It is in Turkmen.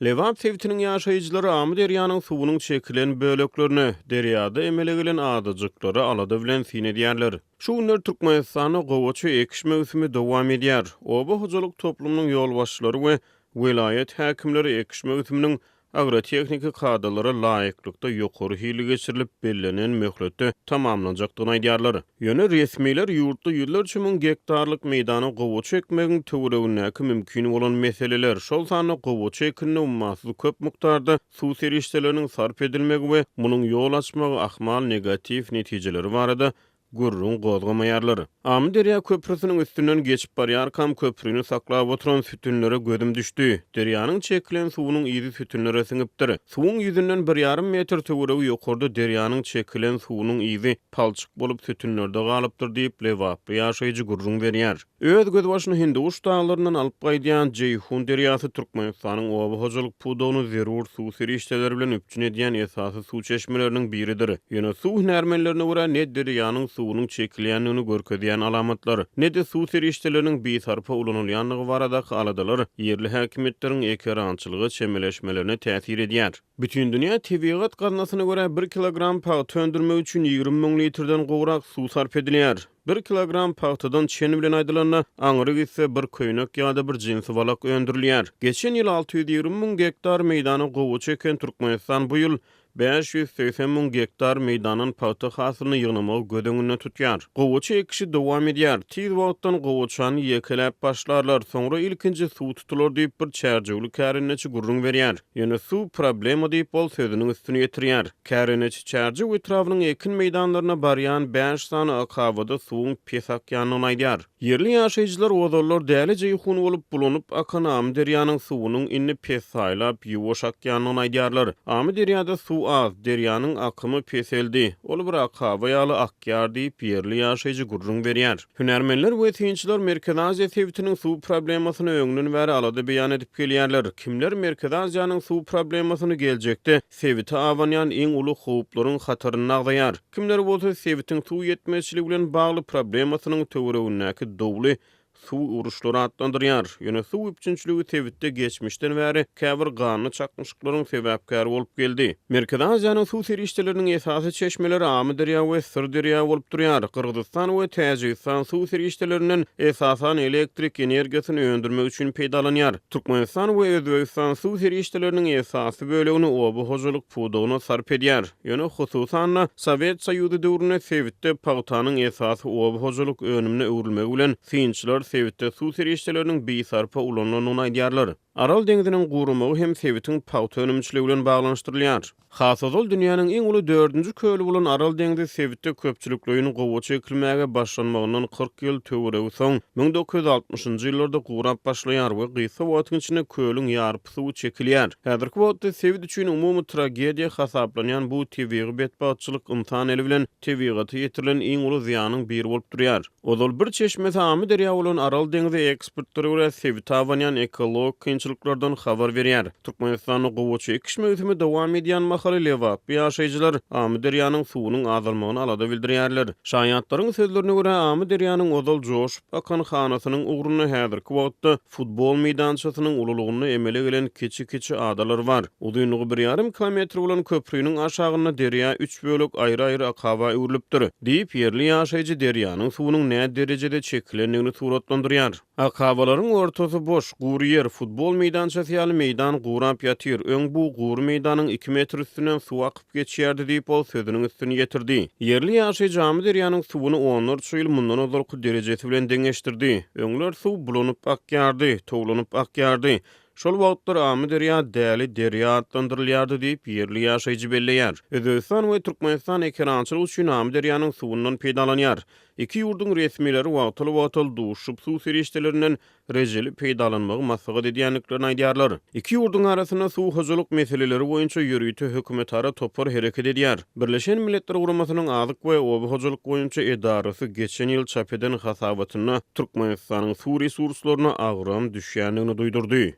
Lewap sevitiniň ýaşaýjylary Amy derýanyň suwunyň çekilen böleklerini, derýada emele gelen adadyklary alada bilen sinedýärler. Şu günler Türkmenistanyň gowaçy ekiş mewsimi dowam edýär. Oba hojalyk toplumynyň ýolbaşçylary we welaýet häkimleri ekiş mewsiminiň agrotexnika kadrlara laýyklykda ýokary hili geçirilip bellenen möhletde tamamlanjakdygyny aýdýarlar. Ýöne resmiler ýurtda ýyllar çymyň gektarlyk meýdany gowaçy ekmegiň töweregindäki mümkin bolan meseleler şol sany gowaçy ekini ummasyz köp mukdarda suw serişdeleriniň sarp edilmegi we munyň ýol açmagy ahmal negativ netijeleri barada gurrun gozgamaýarlar. Amy derýa köprüsiniň üstünden geçip barýar kam köprüni saklap oturan sütünlere gözüm düşdi. Derýanyň çekilen suwunyň izi sütünlere siňipdir. Suwuň ýüzünden 1,5 metr töweregi ýokarda derýanyň çekilen suwunyň izi palçyk bolup sütünlerde galypdyr diýip Lewap ýaşaýjy gurrun berýär. Öz göz başyny Hindiwuş dağlaryndan alyp gaýdýan Jeyhun derýasy Türkmenistanyň oba hojalyk pudowyny zerur suw serişdeleri bilen üpçün edýän esasy suw çeşmeleriniň biridir. Ýöne suw hünärmenlerine görä ne derýanyň suwunyň çekilýänligini görkezýän alamatlar, ne de suw serişdeleriniň beýsarpa ulanylýanlygy baradaky aladalar ýerli häkimetleriň ekerançylygy çemeleşmelerine täsir edýär. Bütün dünýä tebigat gaznasyna görä 1 kilogram paýta öndürmek üçin 20 000 litrden gowrak suw sarp edilýär. 1 kilogram paýtadan çeni bilen aýdylanyna aňyry ise bir köýnek ýa-da bir jinsi balak öndürilýär. Geçen ýyl 620 000 gektar meýdany gowaçy eken Türkmenistan bu ýyl 580 000 gektar meýdanyň paýta hasylyny ýygnamagy gödüňünde tutýar. Gowaçy ekişi dowam edýär. Tiz wagtdan gowaçany ýekeläp başlarlar, soňra ilkinji suw tutular diýip bir çärjegli kärinneçi gurrun berýär. Ýöne suw problema diýip bol sözüniň üstüne ýetirýär. Kärinneçi çärji etrawynyň ekin meýdanlaryna barýan 5 sany akawada suwuň pesakýanyny aýdýar. Yerli ýaşaýjylar ozallar däli Jeyhun bolup bulanyp akan Amy derýanyň suwunyň inni pes saýlap ýuwaş akýanyny aýdýarlar. Amy derýada suw az, derýanyň akymy peseldi. Ol bir akawa ýaly akýar diýip yerli ýaşaýjy gurrun berýär. Hünärmenler we synçylar Merkez Aziýa sebitiniň suw problemasyny öňünden bäri alady beýan edip gelýärler. Kimler Merkez Aziýanyň suw problemasyny geljekde sebiti awanýan iň uly howplaryň hataryny agdaýar. Kimler bolsa sebitiň suw ýetmezçiligi bilen bagly problemasynyň töweregindäki dowly suw uruşlary atlandyrýar. Ýöne suw üpçünçiligi sebitde geçmişden bäri käbir ganyny çakmyşlyklaryň sebäpkäri bolup geldi. Merkez Aziýanyň suw serişdeleriniň esasy çeşmeleri Amy derýa we Syr derýa bolup durýar. Kyrgyzstan we Täjikistan suw serişdeleriniň esasan elektrik energiýasyny öndürmek üçin peýdalanýar. Türkmenistan we Özbegistan suw serişdeleriniň esasy bölegini oba hojalyk pudowyna sarp edýär. Ýöne hususan Sowet Soýuzy döwrüne sebitde paýtanyň esasy oba hojalyk önümine öwrülmegi bilen synçylar sebitde suw serişdeleriniň beýsarpa ulananyny aýdýarlar. Aral deňiziniň gurumagy hem sebitiň paýta önümçiligi bilen baglanşdyrylýar. Hasazol dünýäniň iň uly 4-nji köli bolan Aral deňizi sebitde köpçüliklerini gowaçy ekilmäge başlanmagynyň 40 ýyl töweregi soň 1960-njy ýyllarda gurap başlaýar we gysa wagtyň içinde köliň ýarpy suwy çekilýär. Häzirki wagtda sebit üçin umumy tragediýa hasaplanýan bu tebigy betbaççylyk ymtan eli bilen tebigaty ýetirilen iň uly ziýanyň biri bolup durýar. Ozal bir çeşmesi Amy derýa bolan Aral deňizi ekspertleri görä sebit awanýan ekologik kynçylyklardan habar berýär. Türkmenistanyň gowaçy ekiş mewsimi dowam edýän mahaly Lewap ýaşaýjylar Amy derýanyň suwunyň azalmagyny alada bildirýärler. Şaýatlaryň sözlerine görä Amy derýanyň ozal joşup akan hanasynyň ugruny häzirki wagtda futbol meýdançasynyň ululygyny emele gelen kiçi adalar bar. Uzunlygy 1,5 kilometr bolan köprüniň aşagyna derýa 3 bölek aýry-aýry akawa öwrülipdir. Diýip yerli ýaşaýjy derýanyň suwunyň näme derejede çekilenligini suratlandyrýar. Akawalaryň ortasy boş, gury ýer, futbol meýdançasy ýaly meýdan gurap ýatyr. Öň bu gury meýdanyň 2 metr üstünden suw akyp geçýärdi diýip ol sözüniň üstüne ýetirdi. Yerli ýaşaýjy Amy derýanyň suwuny 10 ýyl mundan ozalky derejesi bilen deňeşdirdi. Öňler suw bulanyp akýardy, towlanyp akýardy. Şol wagtlar Amy derýa däli derýa atlandyrylýardy diýip yerli ýaşaýjy belleýär. Özbegistan we Türkmenistan ekerançylygy üçin Amy derýanyň suwundan peýdalanýar. Iki ýurduň resmileri wagtly duşup suw serişdelerinden rejeli peýdalanmagy maksat edýänliklerini aýdýarlar. Iki ýurduň arasyna suw hojalyk meseleleri boýunça ýürüýte hökümetara topar hereket edýär. Birleşen Milletler Guramasynyň azyk we oba hojalyk boýunça edarasy geçen ýyl çap eden hasabatyna Türkmenistanyň suw resurslaryna agram düşýänligini duýdurdy.